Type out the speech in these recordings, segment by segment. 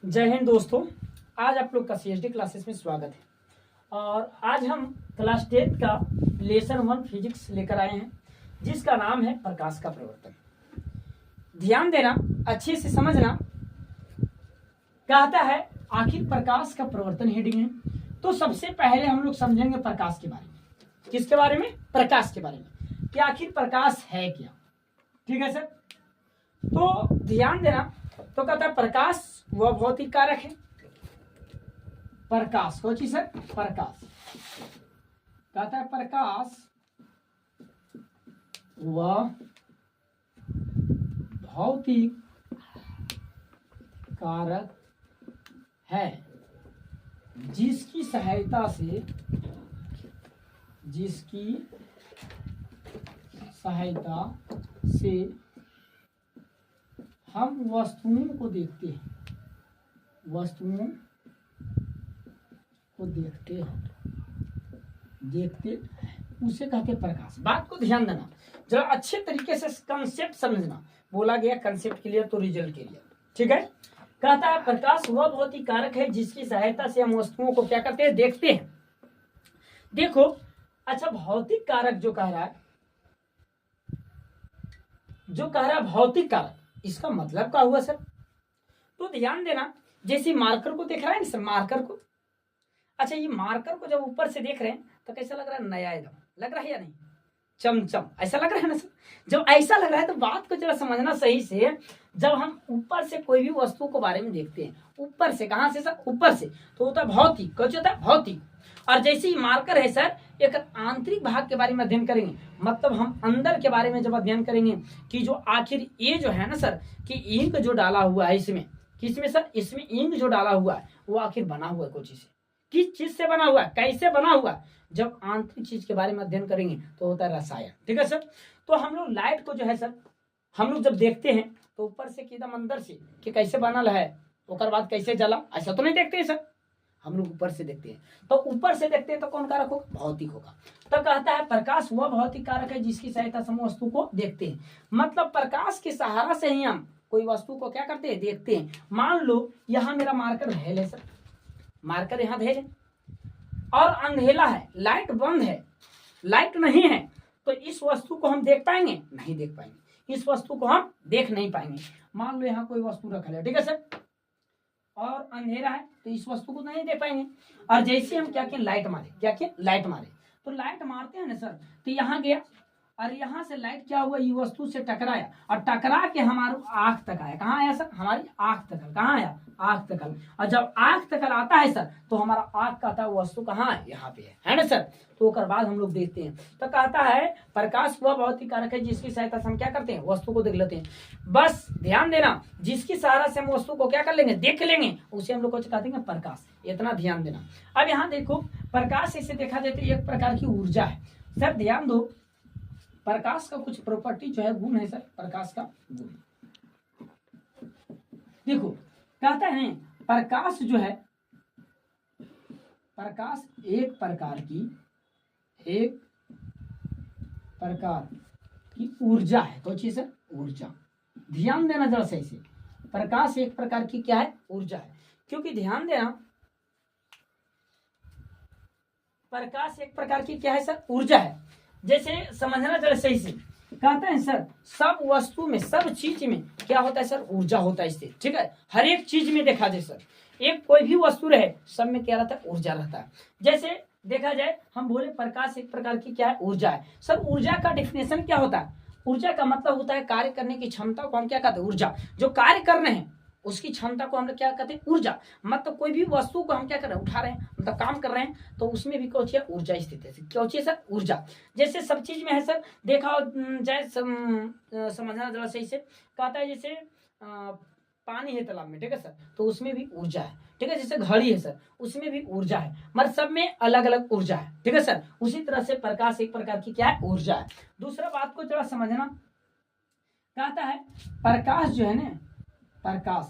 जय हिंद दोस्तों। आज आप लोग का CSD क्लासेस में स्वागत है। और आज हम क्लास 10 का लेसन 1 फिजिक्स लेकर आए हैं, जिसका नाम है प्रकाश का प्रवर्तन। ध्यान देना, अच्छे से समझना। कहता है आखिर प्रकाश का प्रवर्तन हेडिंग है। तो सबसे पहले हम लोग समझेंगे प्रकाश के बारे में। किसके बारे में? प्रकाश के बारे में कि आखिर प्रकाश है क्या। ठीक है सर। तो ध्यान देना। तो कहता है प्रकाश वह भौतिक कारक है। प्रकाश कौन चीज है? प्रकाश। कहता है प्रकाश वह भौतिक कारक है जिसकी सहायता से हम वस्तुओं को देखते हैं। उसे कहते हैं प्रकाश। बात को ध्यान देना, जरा अच्छे तरीके से कंसेप्ट समझना। बोला गया कंसेप्ट क्लियर तो रिजल्ट क्लियर। ठीक है। कहता है प्रकाश वह भौतिक कारक है जिसकी सहायता से हम वस्तुओं को क्या करते हैं? देखते हैं। देखो, अच्छा, भौतिक कारक जो कह रहा है भौतिक कारक, इसका मतलब क्या हुआ सर? तो ध्यान देना, जैसे मार्कर को देख रहा है ना सर, मार्कर को। अच्छा, ये मार्कर को जब ऊपर से देख रहे हैं तो कैसा लग रहा है? नया एकदम लग रहा है या नहीं? चमचम ऐसा लग रहा है ना सर। जब ऐसा लग रहा है तो बात को जरा समझना सही से। जब हम ऊपर से कोई भी वस्तु को बारे में देखते हैं, ऊपर से, कहां से सर? ऊपर से, तो होता है भौतिक। कुछ होता है भौतिक। और जैसे ही मार्कर है सर, एक आंतरिक भाग के बारे में अध्ययन करेंगे। मतलब हम अंदर के बारे में जब अध्ययन करेंगे कि जो आखिर ये जो है ना सर, कि इंक जो डाला हुआ है इसमें, किसमें सर? इसमें इंक जो डाला हुआ है वो आखिर बना हुआ है कुछ चीज से। किस चीज से बना हुआ है, कैसे बना हुआ है? जब आंतरिक चीज के बारे में अध्ययन करेंगे तो होता है रसायन। ठीक है सर। तो हम लोग लाइट को जो है सर, हम लोग जब देखते हैं तो ऊपर से एकदम अंदर से कि कैसे बनल है, उसके बाद कैसे जला, ऐसा तो नहीं देखते हैं सर। हम लोग ऊपर से देखते हैं। तो ऊपर से देखते हैं तो कौन कारक होगा? भौतिक होगा। तो कहता है प्रकाश वह भौतिक कारक है जिसकी सहायता से हम वस्तु को देखते हैं। मतलब प्रकाश के सहारा से ही हम कोई वस्तु को क्या करते हैं? देखते हैं। मान लो यहाँ मेरा मार्कर धैल है सर, मार्कर यहाँ धैल है और अंधेला है, लाइट बंद है, लाइट नहीं है, तो इस वस्तु को हम देख पाएंगे? नहीं देख पाएंगे। इस वस्तु को हम देख नहीं पाएंगे। मान लो यहाँ कोई वस्तु रखा है, ठीक है सर, और अंधेरा है, तो इस वस्तु को नहीं देख पाएंगे। और जैसे हम क्या किए? लाइट मारे। क्या किए? लाइट मारे। तो लाइट मारते हैं ना सर, तो यहाँ गया और यहाँ से लाइट क्या हुआ? ये वस्तु से टकराया और टकरा के हमारी आंख तक आया। कहाँ आया सर? हमारी आंख तक। कहाँ आया? आंख तक। और जब आंख तक आता है सर, तो हमारा आंख का था वस्तु कहाँ है? यहाँ पे है ना सर। तो उसके बाद हम लोग देखते हैं। तो कहता है प्रकाश वह भौतिक कारक है जिसकी सहायता से हम क्या करते हैं? वस्तु को देख लेते हैं। बस ध्यान देना, जिसकी सहारा से हम वस्तु को क्या कर लेंगे? देख लेंगे, उसे हम लोग को कहते हैं प्रकाश। इतना ध्यान देना। अब यहाँ देखो, प्रकाश इसे देखा जाता है एक प्रकार की ऊर्जा है। सर ध्यान दो, प्रकाश का कुछ प्रॉपर्टी जो है, गुण है सर, प्रकाश का गुण। देखो, कहता है प्रकाश जो है, प्रकाश एक प्रकार की ऊर्जा है। तो चीज है ऊर्जा। ध्यान देना जरा सही से। प्रकाश एक प्रकार की क्या है? ऊर्जा है। क्योंकि ध्यान देना, प्रकाश एक प्रकार की क्या है सर? ऊर्जा है। जैसे समझना जरा सही से। कहते हैं सर, सब वस्तु में, सब चीज में क्या होता है सर? ऊर्जा होता है इससे। ठीक है। हर एक चीज में देखा जाए सर, एक कोई भी वस्तु रहे, सब में क्या रहता है? ऊर्जा रहता है। जैसे देखा जाए, हम बोले प्रकाश एक प्रकार की क्या है? ऊर्जा है। सर ऊर्जा का डिफिनेशन क्या होता है? ऊर्जा का मतलब होता है कार्य करने की क्षमता को हम क्या कहते हैं? ऊर्जा। जो कार्य कर रहे हैं उसकी क्षमता को हम लोग क्या कहते हैं? ऊर्जा। मतलब कोई भी वस्तु को हम क्या कर रहे हैं? उठा रहे हैं, मतलब काम कर रहे हैं, तो उसमें भी क्या ऊर्जा स्थित है। क्या चाहिए सर? ऊर्जा। जैसे सब चीज में है सर, देखा जाए, समझना जरा सही से। कहता है जैसे पानी है तालाब में, ठीक है सर, तो उसमें भी ऊर्जा है। ठीक है। जैसे घड़ी है सर, उसमें भी ऊर्जा है। मतलब सब में अलग अलग ऊर्जा है। ठीक है सर। उसी तरह से प्रकाश एक प्रकार की क्या है? ऊर्जा है। दूसरा बात को जरा समझना। कहता है प्रकाश जो है ना, प्रकाश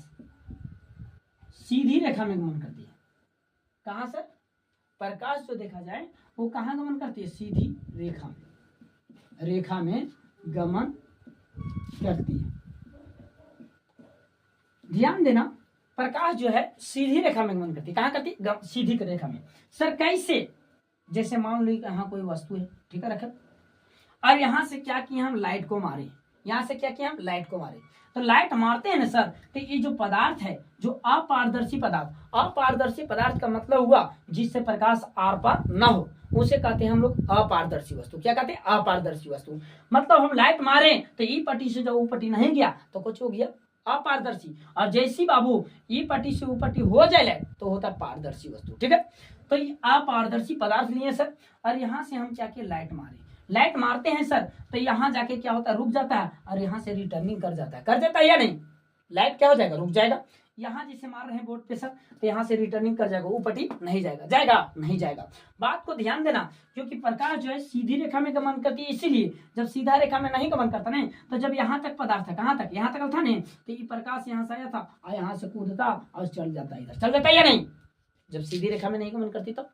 सीधी रेखा में गमन करती है। कहां सर? प्रकाश जो देखा जाए वो कहां गमन करती है? सीधी रेखा में गमन करती है। ध्यान देना, प्रकाश जो है सीधी रेखा में गमन करती है। कहाँ करती है? सीधी रेखा में। सर कैसे? जैसे मान लो यहाँ कोई वस्तु है, ठीक है, रखा, और यहाँ से क्या किया हम, लाइट को मारे। यहाँ से क्या किया हम, लाइट को मारे। तो लाइट मारते हैं ना सर, तो ये जो पदार्थ है, जो अपारदर्शी पदार्थ, अपारदर्शी पदार्थ का मतलब हुआ जिससे प्रकाश आर पार न हो, उसे कहते हैं हम लोग अपारदर्शी वस्तु। क्या कहते हैं? अपारदर्शी वस्तु। मतलब हम लाइट मारे तो ई पट्टी से जब वो पट्टी नहीं गया तो कुछ हो गया अपारदर्शी, और जैसी बाबू ई पट्टी से वो पट्टी हो जाए लाइट तो होता है पारदर्शी वस्तु। ठीक है, तो ये अपारदर्शी पदार्थ लिए सर, और यहाँ से हम क्या किए, लाइट मारे। लाइट मारते हैं सर तो यहाँ जाके क्या होता है, रुक जाता है, और यहाँ से रिटर्निंग कर जाता है। कर जाता है या नहीं? लाइट क्या हो जाएगा, रुक जाएगा। यहाँ जैसे मार रहे हैं बोर्ड पे सर, तो यहाँ से रिटर्निंग कर जाएगा, वो पट्टी नहीं जाएगा, जाएगा नहीं जाएगा। बात को ध्यान देना, क्योंकि प्रकाश जो है सीधी रेखा में गमन करती है, इसीलिए जब सीधा रेखा में नहीं गमन करता नहीं, तो जब यहाँ तक पदार्थ है, कहाँ तक, यहाँ तक था नहीं, तो ये प्रकाश यहाँ से आया था और यहाँ से कूदता और चल जाता है, इधर चल जाता है या नहीं? जब सीधी रेखा में नहीं गमन करती तो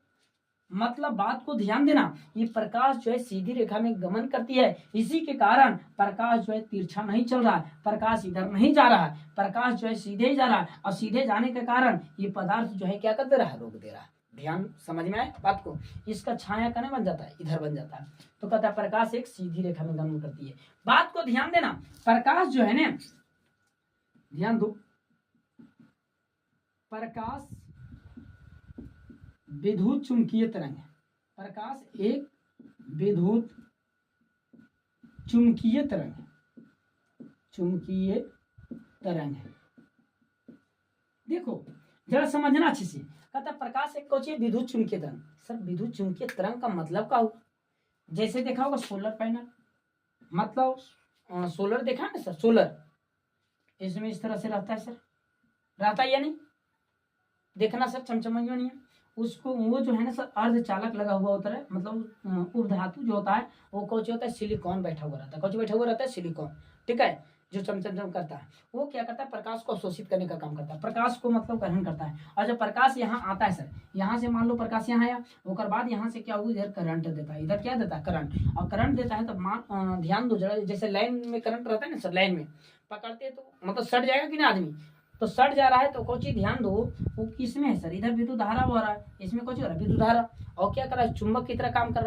मतलब बात को ध्यान देना, ये प्रकाश जो है सीधी रेखा में गमन करती है, इसी के कारण प्रकाश जो है तिरछा नहीं चल रहा है, प्रकाश इधर नहीं जा रहा है, प्रकाश जो है सीधे ही जा रहा है, और सीधे जाने के कारण ये पदार्थ जो है क्या कर दे रहा है, रोक दे रहा है। ध्यान समझ में आए बात को? इसका छाया कने बन जाता है, इधर बन जाता है, तो कहता है प्रकाश एक सीधी रेखा में गमन करती है। बात को ध्यान देना, प्रकाश जो है ना, ध्यान दो, प्रकाश विद्युत चुंबकीय तरंग है। प्रकाश एक विद्युत चुंबकीय तरंग है, चुंबकीय तरंग है। देखो जरा समझना अच्छे से, कहता प्रकाश एक कौन सी विद्युत चुंबकीय तरंग। सर विद्युत चुंबकीय तरंग का मतलब क्या हुआ? जैसे देखा होगा सोलर पैनल, मतलब सोलर देखा है ना सर, सोलर इसमें इस तरह से रहता है सर, रहता है या नहीं? देखना सर, चमचमाइयो नहीं है उसको, वो जो है ना सर अर्धचालक लगा हुआ होता है, मतलब उपधातु जो होता है वो कौन होता है, सिलिकॉन बैठा हुआ रहता है। कौन बैठा हुआ रहता है? सिलिकॉन। ठीक है, जो चमचम करता है, वो क्या करता है, प्रकाश को अवशोषित करने का काम करता है, प्रकाश को मतलब ग्रहण करता है। और जब प्रकाश यहाँ आता है सर, यहाँ से मान लो प्रकाश यहाँ आया, उसके बाद यहाँ से क्या हुआ, इधर करंट देता है, इधर क्या देता है, करंट। और करंट देता है तो ध्यान दो जरा, जैसे लाइन में करंट रहता है ना सर, लाइन में पकड़ते तो मतलब सट जाएगा कि ना आदमी, तो सट जा रहा है तो कोची ध्यान दो, वो किस में है सर, इधर विद्युत धारा हो रहा है, इसमें कुछ हो रहा है विद्युत धारा, और क्या कर रहा है, चुंबक की तरह काम कर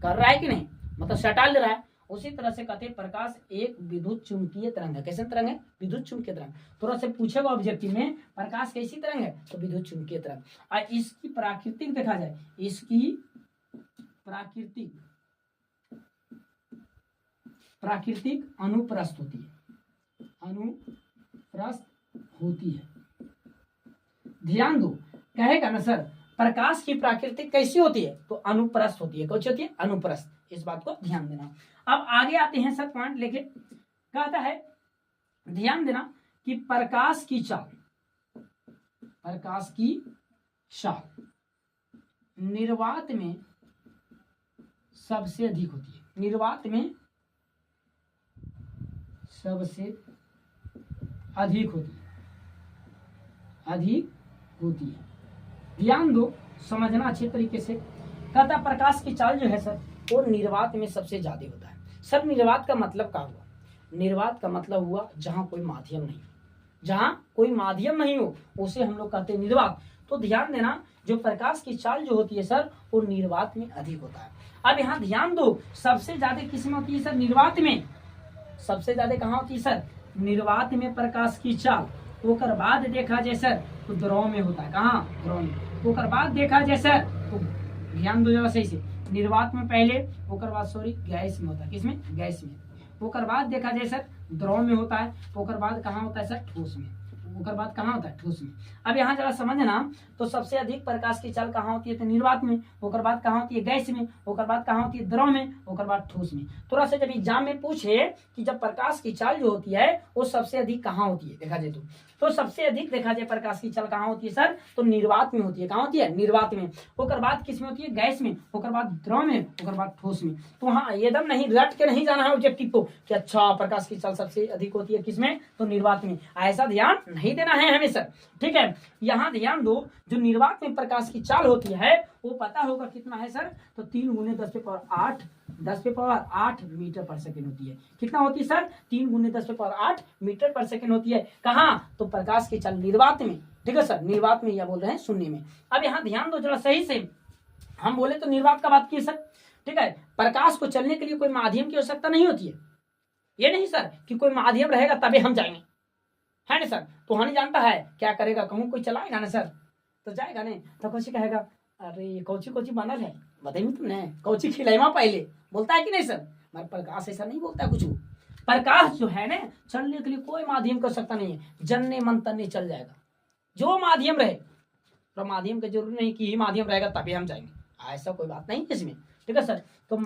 रहा है कि नहीं, मतलब सटा ले रहा है। उसी तरह से कहते हैं प्रकाश एक विद्युत चुंबकीय तरंग है। कैसे तरंग है? विद्युत चुंबकीय तरंग। थोड़ा से पूछेगा ऑब्जेक्टिव में, प्रकाश कैसी तरंग है, तो विद्युत चुंबकीय तरंग। और इसकी प्राकृतिक देखा जाए, इसकी प्राकृतिक अनुप्रस्थ होती है, अनुप्रस्थ होती है। ध्यान दो, कहेगा ना सर प्रकाश की प्राकृतिक कैसी होती है, तो अनुप्रस्थ होती है। कौन सी होती है? अनुप्रस्थ। इस बात को ध्यान देना। अब आगे आते हैं सर, पॉइंट लेके कहता है ध्यान देना कि प्रकाश की चाल निर्वात में सबसे अधिक होती है, निर्वात में सबसे अधिक होती है। ध्यान दो, समझना अच्छे तरीके से। कहता प्रकाश की चाल जो है सर वो निर्वात में सबसे ज्यादा होता है। सर निर्वात का मतलब क्या हुआ? निर्वात का मतलब हुआ जहां कोई माध्यम नहीं हो, जहां कोई माध्यम नहीं हो उसे हम लोग कहते हैं निर्वात। तो ध्यान देना, जो प्रकाश की चाल जो होती है सर वो निर्वात में अधिक होता है। अब यहाँ ध्यान दो, सबसे ज्यादा किस में होती है सर? निर्वात में। सबसे ज्यादा कहाँ होती है सर? निर्वात में प्रकाश की चाल। ओकर बाद देखा जाए सर तो द्रव में होता है। कहाँ? द्रव में। ओकर बाद देखा जाए सर तो ध्यान दो जरा सही से, निर्वात में पहले, ओकर बाद सॉरी गैस में होता है। किसमें? गैस में। ओकर बाद देखा जाए सर द्रव में होता है। ओकर बाद कहाँ होता है सर? ठोस में। ओकर बाद कहाँ होता है? ठोस में। अब यहाँ जरा समझना, तो सबसे अधिक प्रकाश की चाल कहाँ होती है? तो निर्वात में। ओकर बाद कहाँ होती है? गैस में। ओकर बाद कहाँ होती है? द्रव में। ओकर बाद ठोस में। थोड़ा सा जब एग्जाम में पूछे कि जब प्रकाश की चाल जो होती है वो सबसे अधिक कहाँ होती है, देखा जाए तो सबसे अधिक देखा जाए प्रकाश की चाल कहाँ होती है सर? तो निर्वात में होती है। कहाँ होती है? निर्वात में। ओकर बाद किस में होती है? गैस में। ओकर बाद द्रव में। ओकर बाद ठोस में। तो हाँ, एकदम नहीं रट के नहीं जाना है ऑब्जेक्टिव को कि अच्छा प्रकाश की चाल सबसे अधिक होती है किसमें? तो निर्वात में। ऐसा ध्यान नहीं देना है हमेशा, ठीक है। यहाँ ध्यान दो, जो निर्वात में प्रकाश की चाल होती है वो पता होगा कितना है सर, तो 3 गुने 10 पे पावर 8, 10 पे पावर 8 मीटर पर सेकेंड होती है। कितना होती है सर? 3 गुने 10 पे पावर 8 मीटर पर सेकेंड होती है। कहाँ? तो प्रकाश की चाल निर्वात में, ठीक है सर, निर्वात में या बोल रहे हैं शून्य में। अब यहाँ ध्यान दो जरा सही से, हम बोले तो निर्वात का बात की सर, ठीक है। प्रकाश को चलने के लिए कोई माध्यम की आवश्यकता नहीं होती है, ये नहीं सर कि कोई माध्यम रहेगा तभी हम जाएंगे, है ना सर। तो हानि जानता है क्या करेगा, कहूँ कोई चलाएगा ना सर तो जाएगा नहीं, तो कौची कहेगा अरे ये कौची कौची बनल है बताइए तुमने, कौची खिलाइमा पहले, बोलता है कि नहीं सर। मगर प्रकाश ऐसा नहीं बोलता कुछ। प्रकाश जो है ना, चलने के लिए कोई माध्यम की आवश्यकता नहीं है, जनने मन तन्ने चल जाएगा, जो माध्यम रहे। तो माध्यम की जरूरत नहीं कि ही माध्यम रहेगा तभी हम जाएंगे, ऐसा कोई बात नहीं है इसमें, ठीक है सर। तो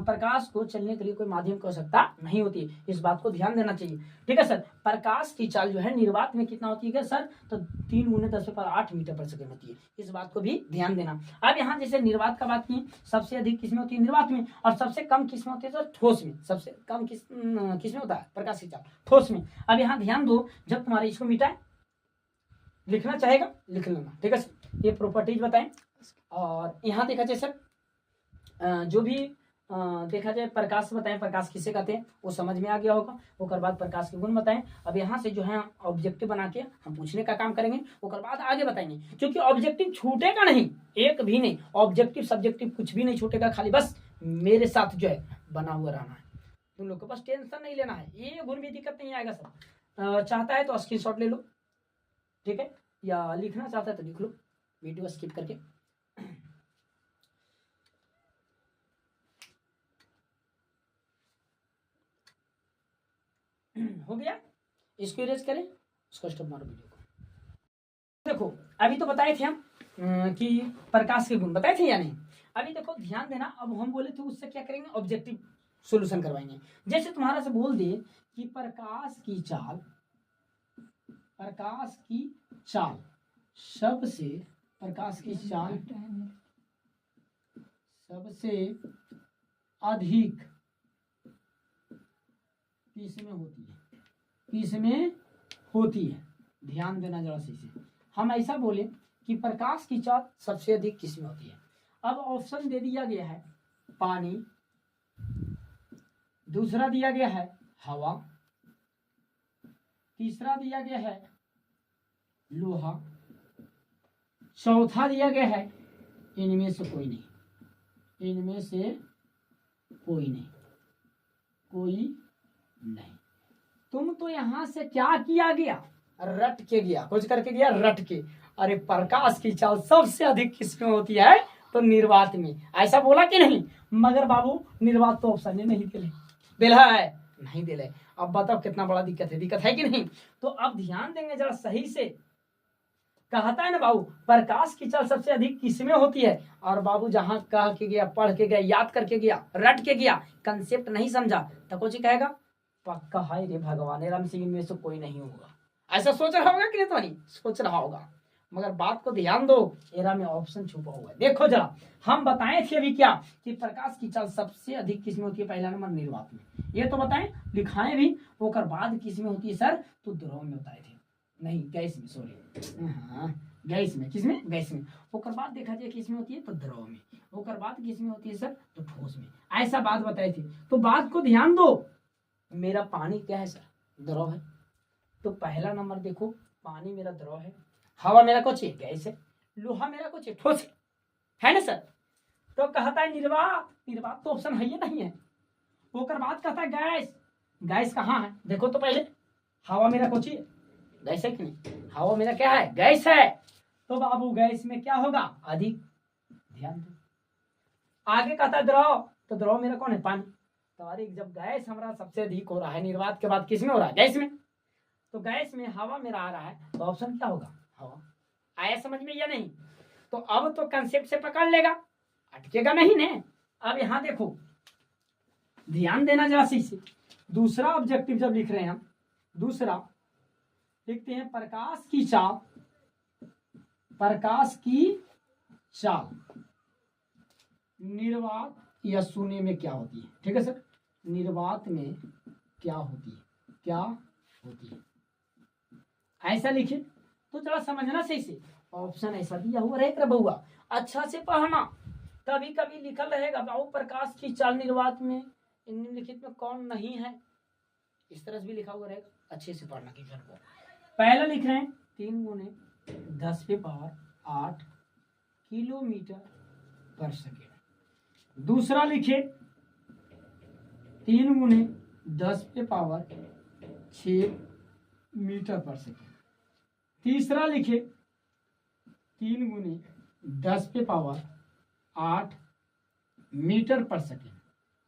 प्रकाश को चलने के लिए कोई माध्यम की आवश्यकता नहीं होती, इस बात को ध्यान देना चाहिए, ठीक है सर। प्रकाश की चाल जो है निर्वात में कितना होती है सर, तो 3 गुने 10 पे पावर 8 मीटर पर सेकेंड होती है, इस बात को भी ध्यान देना। अब यहाँ जैसे निर्वात का बात की, सबसे अधिक किसमें होती है निर्वात में, और सबसे कम किसमें होती है सर, ठोस में। सबसे कम किसमें होता है प्रकाश की चाल, ठोस में। अब यहाँ ध्यान दो, जब तुम्हारे इसको मिटाए लिखना चाहेगा लिख लेना, ठीक है सर, ये प्रॉपर्टीज बताएं। और यहाँ देखा जाए सर जो भी देखा जाए प्रकाश बताएं, प्रकाश किसे कहते हैं वो समझ में आ गया होगा। उसके बाद प्रकाश के गुण बताएं। अब यहाँ से जो है ऑब्जेक्टिव बना के हम पूछने का काम करेंगे, उसके बाद आगे बताएंगे, क्योंकि ऑब्जेक्टिव छूटेगा नहीं, एक भी नहीं, ऑब्जेक्टिव सब्जेक्टिव कुछ भी नहीं छूटेगा, खाली बस मेरे साथ जो है बना हुआ रहना है, तुम लोग को बस टेंशन नहीं लेना है, ये गुण भी दिक्कत नहीं आएगा सर। चाहता है तो स्क्रीनशॉट ले लो, ठीक है, या लिखना चाहता है तो लिख लो वीडियो स्किप करके। हो गया, इसको इरेज करें, उसको स्टॉप मारो वीडियो को। देखो अभी तो बताए थे हम कि प्रकाश के गुण बताए थे या नहीं। अभी देखो ध्यान देना, अब हम बोले तो उससे क्या करेंगे, ऑब्जेक्टिव सॉल्यूशन करवाएंगे। जैसे तुम्हारा से बोल दे कि प्रकाश की चाल सबसे, प्रकाश की चाल सबसे अधिक किसमें होती है, ध्यान देना जरा से। हम ऐसा बोले कि प्रकाश की चाल सबसे अधिक किसमें होती है। अब ऑप्शन दे दिया गया है पानी, दूसरा दिया गया है हवा, तीसरा दिया गया है लोहा, चौथा दिया गया है इनमें से कोई नहीं। तुम तो यहां से क्या किया गया, रट के गया, कुछ करके गया रट के। अरे प्रकाश की चाल सबसे अधिक किसमें होती है, तो निर्वात में, ऐसा बोला कि नहीं। मगर बाबू निर्वात तो ऑप्शन नहीं दिला है, नहीं दिले। अब बताओ कितना बड़ा दिक्कत है कि नहीं। तो अब ध्यान देंगे जरा सही से, कहता है ना बाबू प्रकाश की चाल सबसे अधिक किसमें होती है, और बाबू जहां कह के गया, पढ़ के गया, याद करके गया, रट के गया, कंसेप्ट नहीं समझा, तो कुछ कहेगा पक्का है रे भगवान राम सिंह में से कोई नहीं होगा, ऐसा सोच रहा होगा कि नहीं, तो नहीं सोच रहा होगा। मगर बात को ध्यान दो, एरा में ऑप्शन छुपा हुआ है। देखो जरा, हम बताए थे अभी क्या कि प्रकाश की चाल सबसे अधिक किसमें होती है, पहला नंबर निर्वात में, ये तो बताएं, लिखाएं भी। ओकर बाद किसमें होती है सर, तो द्रव में बताए थे, नहीं गैस में, सॉरी, हाँ गैस में, किसमें, गैस में। ओकर बाद देखा जाए किसमें होती है, तो द्रव में। ओकर बाद किसमें होती है सर, तो ठोस में। ऐसा बात बताई थी। तो बात को ध्यान दो, मेरा पानी क्या है सर, द्रव है, तो पहला नंबर देखो पानी मेरा द्रव है, हवा मेरा कुछ है गैस है, लोहा मेरा कुछ है ठोस है ना सर। तो कहता है निर्वात तो ऑप्शन है ही नहीं है। ओकर बाद कहता है गैस कहाँ है, देखो तो पहले हवा मेरा कुछ है गैस है कि नहीं, हवा मेरा क्या है, गैस है। तो बाबू गैस में क्या होगा, अधिक, ध्यान दो। आगे कहता है द्रव, तो द्रव मेरा कौन है, पानी। तो अरे जब गैस हमारा सबसे अधिक हो रहा है, निर्वात के बाद किसमें हो रहा है, गैस में, तो गैस में हवा मेरा आ रहा है, तो ऑप्शन क्या होगा, हवा। आया समझ में या नहीं। तो अब तो कंसेप्ट से पकड़ लेगा, अटकेगा नहीं ने। अब यहां देखो ध्यान देना जरा सी से, दूसरा ऑब्जेक्टिव जब लिख रहे हैं हम, दूसरा लिखते हैं प्रकाश की चाल निर्वात या शून्य में क्या होती है, ठीक है सर, निर्वात में क्या होती है, ऐसा लिखे तो जरा समझना सही से। ऑप्शन ऐसा दिया हुआ रहेगा बउआ, अच्छा से पढ़ना। कभी कभी लिखल रहेगा बाबू प्रकाश की चाल निर्वात में निम्नलिखित में कौन नहीं है, इस तरह से भी लिखा हुआ रहेगा, अच्छे से पढ़ना क्वेश्चन को। पहला लिख रहे हैं 3 गुने 10 के पावर 8 किलोमीटर पर सेकेंड। दूसरा लिखे 3 गुने 10 के पावर 6 मीटर पर सेकेंड। तीसरा लिखे 3 गुने 10 के पावर 8 मीटर पर सेकेंड।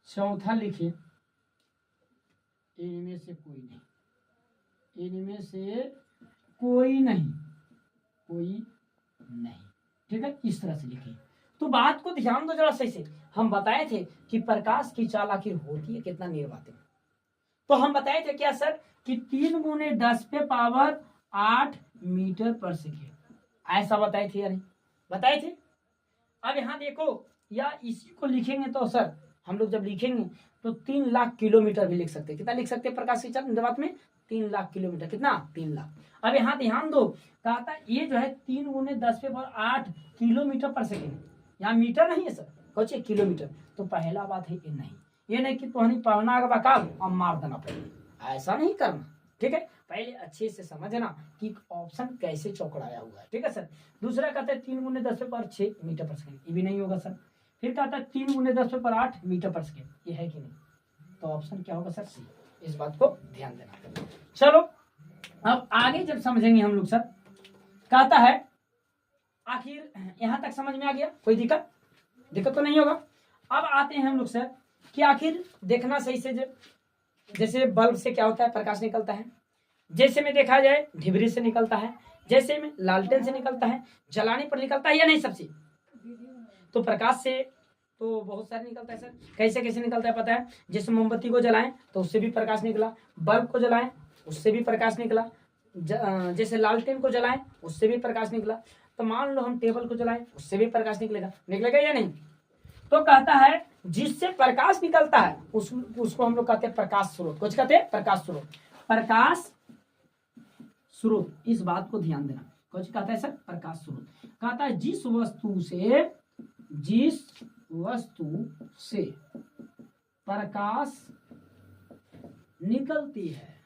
चौथा लिखे इनमें से कोई नहीं, इनमें से कोई नहीं, कोई नहीं, ठीक है, इस तरह से लिखिए। तो बात को ध्यान दो जरा सही से। हम बताए थे कि प्रकाश की चाल आखिर होती है कितना निर्वात में, तो हम बताए थे क्या सर कि 3 गुने 10 पे पावर 8 मीटर पर सेकेंड, ऐसा बताए थे या नहीं बताए थे। अब यहाँ देखो, या इसी को लिखेंगे तो सर हम लोग जब लिखेंगे तो 3 लाख किलोमीटर भी लिख सकते हैं। कितना लिख सकते हैं प्रकाश की चाल निर्वात में? 3 लाख किलोमीटर। कितना? 3 लाख। अब यहाँ ध्यान दो, कहा था ये जो है 3 गुने 10 पे पावर 8 किलोमीटर पर सेकेंड, यहाँ मीटर नहीं है सर, कहे किलोमीटर। तो पहला बात है ये नहीं, ये नहीं कि तुम्हें पढ़ना का काल और मार देना पड़ेगा, ऐसा नहीं करना, ठीक है। पहले अच्छे से समझना कि ऑप्शन कैसे चौकड़ाया हुआ है, ठीक है सर। दूसरा कहता है 3 गुने 10 पे पावर 6 मीटर पर सेकेंड, ये भी नहीं होगा सर। फिर कहता है 3 गुने 10 पे पावर 8 मीटर पर सेकेंड, ये है कि नहीं? तो ऑप्शन क्या होगा सर? सी। इस बात को ध्यान देना। चलो अब आगे जब समझेंगे हम लोग सर, कहता है आखिर यहां तक समझ में आ गया, कोई दिक्कत तो नहीं होगा। अब आते हैं हम लोग सर कि आखिर देखना सही से, जैसे बल्ब से क्या होता है, प्रकाश निकलता है, जैसे में देखा जाए ढिबरी से निकलता है, जैसे में लालटेन से निकलता है, जलाने पर निकलता है या नहीं सबसे। तो प्रकाश से तो बहुत सारे निकलता है सर। कैसे कैसे निकलता है पता है? जैसे मोमबत्ती को जलाएं तो उससे भी प्रकाश निकला, बल्ब को जलाएं उससे भी प्रकाश निकला, जैसे लालटेन को जलाएं उससे भी प्रकाश निकला। तो मान लो हम टेबल को जलाएं उससे भी प्रकाश निकलेगा या नहीं? तो कहता है जिससे प्रकाश निकलता है उसको हम लोग कहते हैं प्रकाश स्रोत। कुछ कहते हैं प्रकाश स्रोत, प्रकाश स्रोत। इस बात को ध्यान देना। कुछ कहता है सर प्रकाश स्रोत। कहता है जिस वस्तु से प्रकाश निकलती है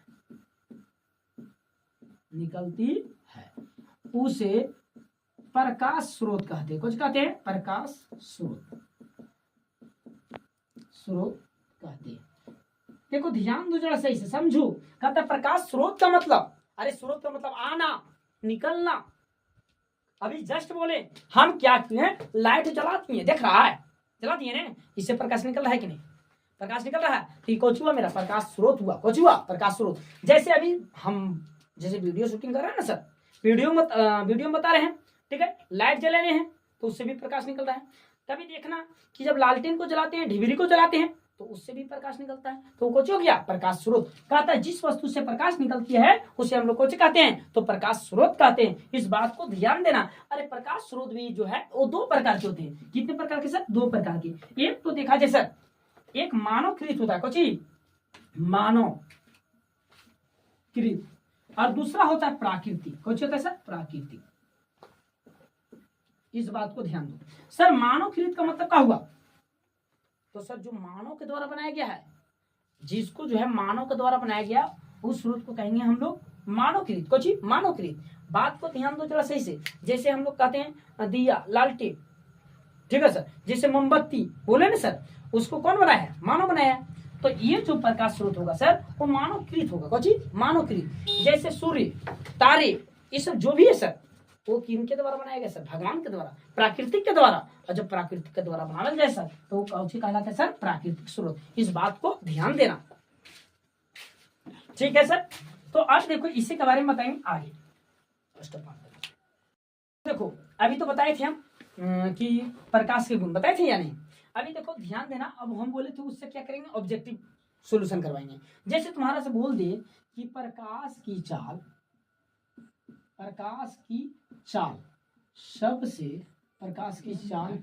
उसे प्रकाश स्रोत कहते हैं। कुछ कहते हैं प्रकाश स्रोत कहते हैं। देखो ध्यान दो जरा सही से समझो। कहता है प्रकाश स्रोत का मतलब, अरे स्रोत का मतलब आना निकलना। अभी जस्ट बोले हम क्या किए, लाइट जलाती है, देख रहा है जलाती है ना, इससे प्रकाश निकल रहा है कि नहीं? प्रकाश निकल रहा है। तो कौन हुआ? मेरा प्रकाश स्रोत हुआ। कौन हुआ? प्रकाश स्रोत। जैसे अभी हम जैसे वीडियो शूटिंग कर रहे हैं ना सर, वीडियो में बता रहे हैं, ठीक है, लाइट जला रहे हैं तो उससे भी प्रकाश निकल रहा है। तभी देखना कि जब लालटेन को जलाते हैं, ढिबरी को जलाते हैं तो उससे भी प्रकाश निकलता है। तो कुछ हो गया प्रकाश स्रोत। कहता है जिस वस्तु से प्रकाश निकलती है उसे हम लोग कुछ कहते हैं, तो प्रकाश स्रोत कहते हैं। इस बात को ध्यान देना। अरे प्रकाश स्रोत भी जो है वो 2 प्रकार के होते हैं। कितने प्रकार के सर? 2 प्रकार के। एक तो देखा जाए सर, एक मानवकृत होता है, कुछ मानवकृत, और दूसरा होता है प्राकृतिक। कुछ होता है सर? प्राकृतिक। इस बात को ध्यान दो सर। मानवकृत का मतलब क्या हुआ? तो सर जो मानव के द्वारा बनाया गया है, जिसको जो है मानव के द्वारा बनाया गया उस स्रोत को कहेंगे हम लोग मानवकृत। कुछ मानवकृत। बात को ध्यान दो जरा सही से। जैसे हम लोग कहते हैं दिया, लालटेन, ठीक है सर, जैसे मोमबत्ती बोले ना सर, उसको कौन बनाया है? मानव बनाया है। तो ये जो प्रकाश स्रोत होगा सर वो मानवकृत होगा। कुछ मानवकृत। जैसे सूर्य, तारे, ये सब जो भी है सर वो किनके द्वारा बनाया गया सर? भगवान के द्वारा, प्राकृतिक के द्वारा। और जब प्राकृतिक के द्वारा बनाना जाए सर तो वो कौन सी कहलाता है सर? प्राकृतिक स्रोत। इस बात को ध्यान देना, ठीक है सर। तो आज देखो इसी के बारे में बताएंगे आगे। देखो अभी तो बताए थे हम कि प्रकाश के गुण बताए थे या नहीं? अभी देखो ध्यान देना। अब हम बोले थे उससे क्या करेंगे? ऑब्जेक्टिव सॉल्यूशन करवाएंगे। जैसे तुम्हारा से बोल दे कि प्रकाश की चाल सबसे, प्रकाश की चाल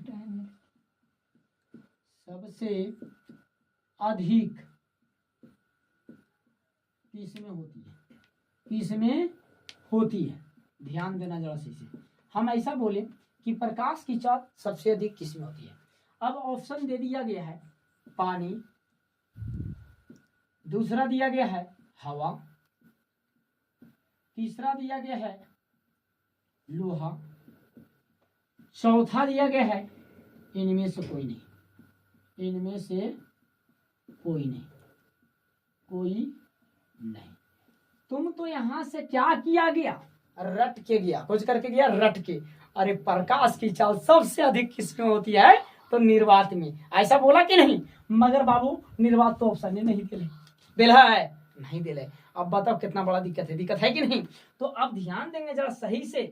सबसे अधिक किस में होती है? ध्यान देना जरा सी से। हम ऐसा बोले कि प्रकाश की चाल सबसे अधिक किसमें होती है। अब ऑप्शन दे दिया गया है पानी, दूसरा दिया गया है हवा, तीसरा दिया गया है लोहा, चौथा दिया गया है इनमें से कोई नहीं, इनमें से कोई नहीं, कोई नहीं। तुम तो यहां से क्या किया गया, रट के गया, कुछ करके गया रट के। अरे प्रकाश की चाल सबसे अधिक किसमें होती है, तो निर्वात में, ऐसा बोला कि नहीं। मगर बाबू निर्वात तो ऑप्शन ही नहीं दिले, दिला है नहीं दिले। अब बताओ कितना बड़ा दिक्कत है, दिक्कत है कि नहीं। तो अब ध्यान देंगे जरा सही से,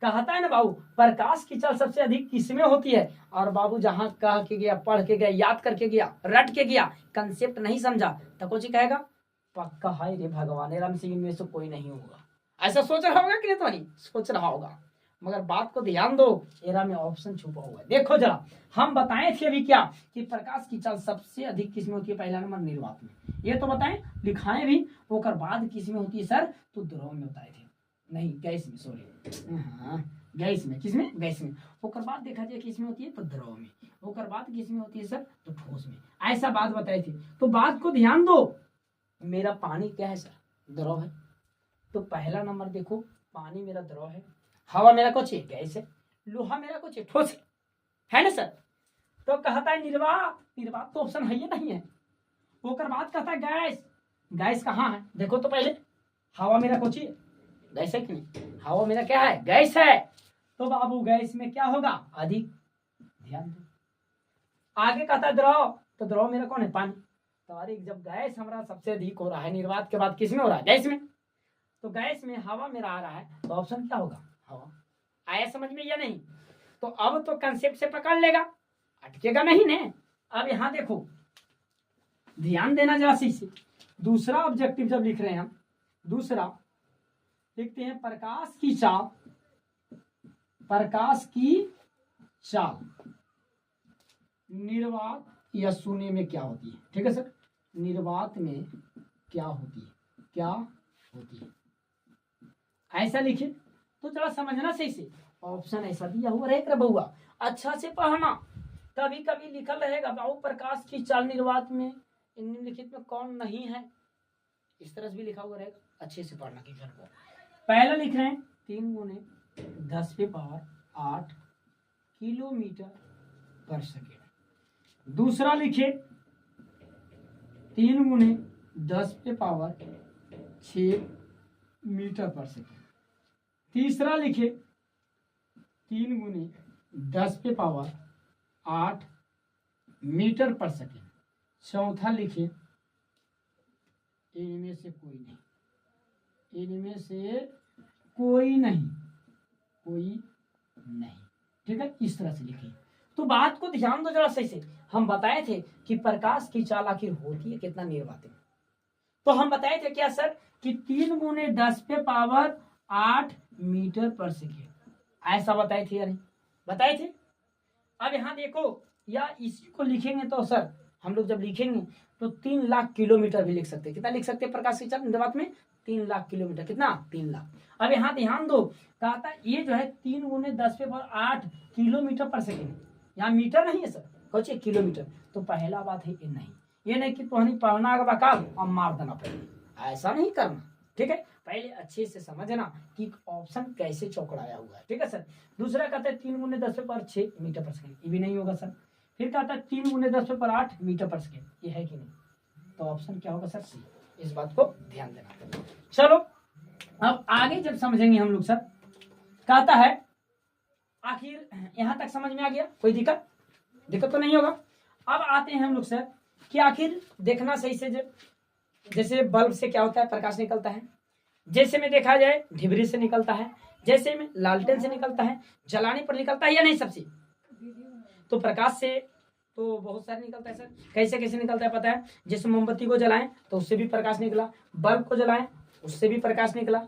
कहता है ना बाबू प्रकाश की चाल सबसे अधिक किसमें होती है, और बाबू जहां कह के गया, पढ़ के गया, याद करके गया, रट के गया, कंसेप्ट नहीं समझा, तो कुछ कहेगा पक्का हाय रे भगवान राम सिंह में से कोई नहीं होगा। ऐसा सोच रहा होगा कि नहीं, तो नहीं सोच रहा होगा, मगर बात को ध्यान दो, एरा में ऑप्शन छुपा हुआ है। देखो जरा, हम बताए थे अभी क्या कि प्रकाश की चाल सबसे अधिक किसमें होती है, पहला नंबर निर्वात में, ये तो बताएं, लिखाएं भी। ओकर बाद किसमें होती है सर, तो द्रव में बताए थे, नहीं गैस में, सॉरी हाँ गैस में, किसमें, गैस में। ओकर बाद देखा जाए किसमें होती है, तो द्रव में। ओकर बाद किसमें होती है सर, तो ठोस में। ऐसा बात बताई थी, तो बात को ध्यान दो। मेरा पानी क्या है सर, द्रव है, तो पहला नंबर देखो पानी मेरा द्रव है, हवा मेरा कुछ है गैस है, लोहा मेरा कुछ है ठोस है ना सर। तो कहता है निर्वात, निर्वात तो ऑप्शन है ही नहीं है। ओकर बाद कहता है गैस, गैस कहाँ है, देखो तो पहले, हवा मेरा कुछ है गैस है कि नहीं, हवा मेरा क्या है, गैस है। तो बाबू गैस में क्या होगा, अधिक, ध्यान दो। आगे कहता है द्रव, तो द्रव मेरा कौन है, पानी। तो अरे जब गैस हमारा सबसे अधिक हो रहा है, निर्वात के बाद किसमें हो रहा है, गैस में, तो गैस में हवा मेरा आ रहा है, तो ऑप्शन क्या होगा, हवा। आया समझ में या नहीं। तो अब तो कंसेप्ट से पकड़ लेगा, अटकेगा नहीं ने। अब यहां देखो, ध्यान देना जरा सी से। दूसरा ऑब्जेक्टिव जब लिख रहे हैं हम, दूसरा लिखते हैं प्रकाश की चाल, प्रकाश की चाल निर्वात या शून्य में क्या होती है, ठीक है सर, निर्वात में क्या होती है, क्या होती है, ऐसा लिखे तो जरा समझना सही से। ऑप्शन ऐसा दिया हुआ रहेगा बहुआ, अच्छा से पढ़ना। कभी कभी लिखल रहेगा बाबू प्रकाश की चाल निर्वात में निम्नलिखित में कौन नहीं है, इस तरह से भी लिखा हुआ रहेगा, अच्छे से पढ़ना क्वेश्चन को। पहला लिख रहे हैं 3 × 10⁸ किलोमीटर पर सेकेंड। दूसरा लिखे 3 × 10⁶ मीटर पर सेकेंड। तीसरा लिखे 3 × 10⁸ मीटर पर सेकेंड। चौथा लिखे इनमें से कोई नहीं, इनमें से कोई नहीं, कोई नहीं, ठीक है, इस तरह से लिखे। तो बात को ध्यान दो जरा सही से। हम बताए थे कि प्रकाश की चाल आखिर होती है कितना निर्वात में, तो हम बताए थे क्या सर कि 3 × 10⁸ मीटर पर सेकेंड, ऐसा बताए थे या नहीं, बताए थे। अब यहाँ देखो, या इसी को लिखेंगे तो सर हम लोग जब लिखेंगे तो 3 लाख किलोमीटर भी लिख सकते हैं। कितना लिख सकते हैं प्रकाश की चाल निर्वात में, 3 लाख किलोमीटर, कितना, 3 लाख। अब यहाँ ध्यान दो, कहा था ये जो है 3 × 10⁸ किलोमीटर पर सेकेंड, यहाँ मीटर नहीं है सर, कहे किलोमीटर। तो पहला बात है ये नहीं, ये नहीं कि तुहनी पढ़ना का बकाल और मार देना पड़ेगा, ऐसा नहीं करना, ठीक है। पहले अच्छे से समझना कि ऑप्शन कैसे चौकड़ाया हुआ है, ठीक है सर। दूसरा कहता है 3 × 10⁶ मीटर पर सेकेंड, ये भी नहीं होगा सर। फिर कहता है 3 × 10⁸ मीटर पर सेकेंड, ये है कि नहीं, तो ऑप्शन क्या होगा सर, सी। इस बात को ध्यान देना। चलो अब आगे जब समझेंगे हम लोग सर, कहता है आखिर यहां तक समझ में आ गया, कोई दिक्कत तो नहीं होगा। अब आते हैं हम लोग सर कि आखिर देखना सही से, जैसे बल्ब से क्या होता है, प्रकाश निकलता है, जैसे में देखा जाए ढिबरी से निकलता है, जैसे में लालटेन से निकलता है, जलाने पर निकलता है या नहीं सबसे। तो प्रकाश से तो बहुत सारे निकलता है सर, कैसे कैसे निकलता है पता है, जैसे मोमबत्ती को जलाएं तो उससे भी प्रकाश निकला, बल्ब को जलाएं उससे भी प्रकाश निकला,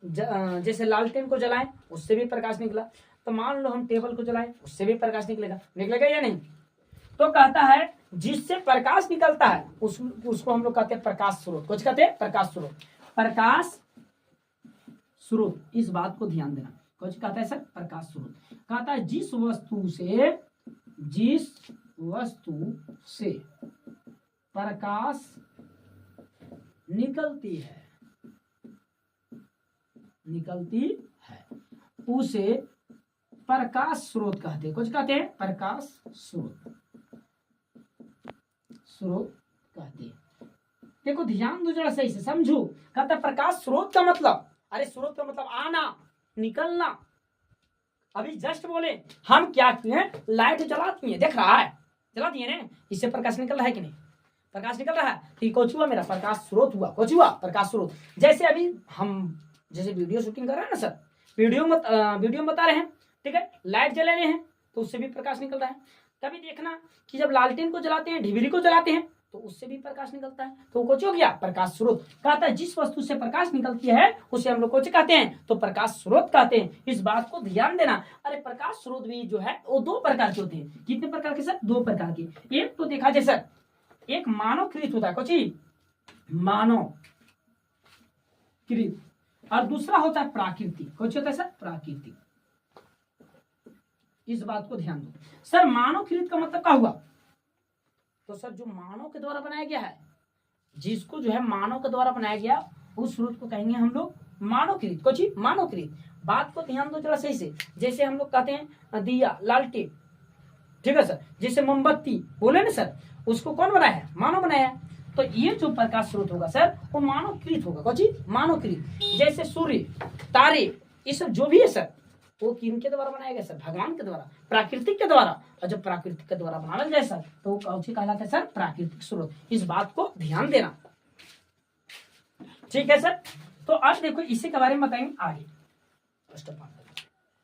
जैसे लालटेन को जलाएं उससे भी प्रकाश निकला। तो मान लो हम टेबल को जलाएं उससे भी प्रकाश निकलेगा या नहीं। तो कहता है जिससे प्रकाश निकलता है उसको हम लोग कहते हैं प्रकाश स्रोत, कुछ कहते हैं प्रकाश स्रोत, प्रकाश स्रोत। इस बात को ध्यान देना, कुछ कहता है सर प्रकाश स्रोत। कहता है जिस वस्तु से प्रकाश निकलती है उसे प्रकाश स्रोत कहते हैं। कुछ कहते हैं प्रकाश स्रोत कहते हैं। देखो ध्यान दो जरा सही से समझो। कहता है प्रकाश स्रोत का मतलब, अरे स्रोत का मतलब आना निकलना। अभी जस्ट बोले हम क्या किए, लाइट जलाती हैं, देख रहा है जलाती है ना, इससे प्रकाश निकल रहा है कि नहीं, प्रकाश निकल रहा है। तो कुछ हुआ मेरा प्रकाश स्रोत हुआ, कुछ हुआ प्रकाश स्रोत। जैसे अभी हम जैसे वीडियो शूटिंग कर रहे हैं ना सर, वीडियो में बता रहे हैं, ठीक है, लाइट जला रहे हैं तो उससे भी प्रकाश निकल रहा है। कभी देखना कि जब लालटेन को जलाते हैं, ढिबरी को जलाते हैं तो उससे भी प्रकाश निकलता है, तो कुछ हो गया प्रकाश स्रोत। कहता है जिस वस्तु से प्रकाश निकलती है उसे हम लोग कुछ कहते हैं, तो प्रकाश स्रोत कहते हैं। इस बात को ध्यान देना। अरे प्रकाश स्रोत भी जो है वो दो प्रकार के होते हैं। कितने प्रकार के सर? दो प्रकार के। एक तो देखा जाए सर, एक मानवकृत होता है, कुछ मानवकृत, और दूसरा होता है प्राकृतिक। कुछ होता है सर प्राकृतिक। इस बात को ध्यान दो सर। मानवकृत का मतलब क्या हुआ? तो सर जो मानव के द्वारा बनाया गया है, जिसको जो है मानव के द्वारा बनाया गया, उस स्रोत को कहेंगे हम लोग मानवकृत। कुछ मानवकृत। बात को ध्यान दो जरा सही से। जैसे हम लोग कहते हैं दिया, लालटेन, ठीक है सर, जैसे मोमबत्ती बोले ना सर, उसको कौन बनाया है? मानव बनाया है। तो ये जो प्रकाश स्रोत होगा सर वो मानवकृत होगा। कुछ मानवकृत। जैसे सूर्य, तारे, ये सब जो भी है सर वो किनके द्वारा बनाया गया सर? भगवान के द्वारा, प्राकृतिक के द्वारा। और जब प्राकृतिक के द्वारा बनाना जाए सर तो वो कौन सी कहलाता है सर? प्राकृतिक स्रोत। इस बात को ध्यान देना, ठीक है सर। तो आज देखो इसी के बारे में बताएंगे आगे।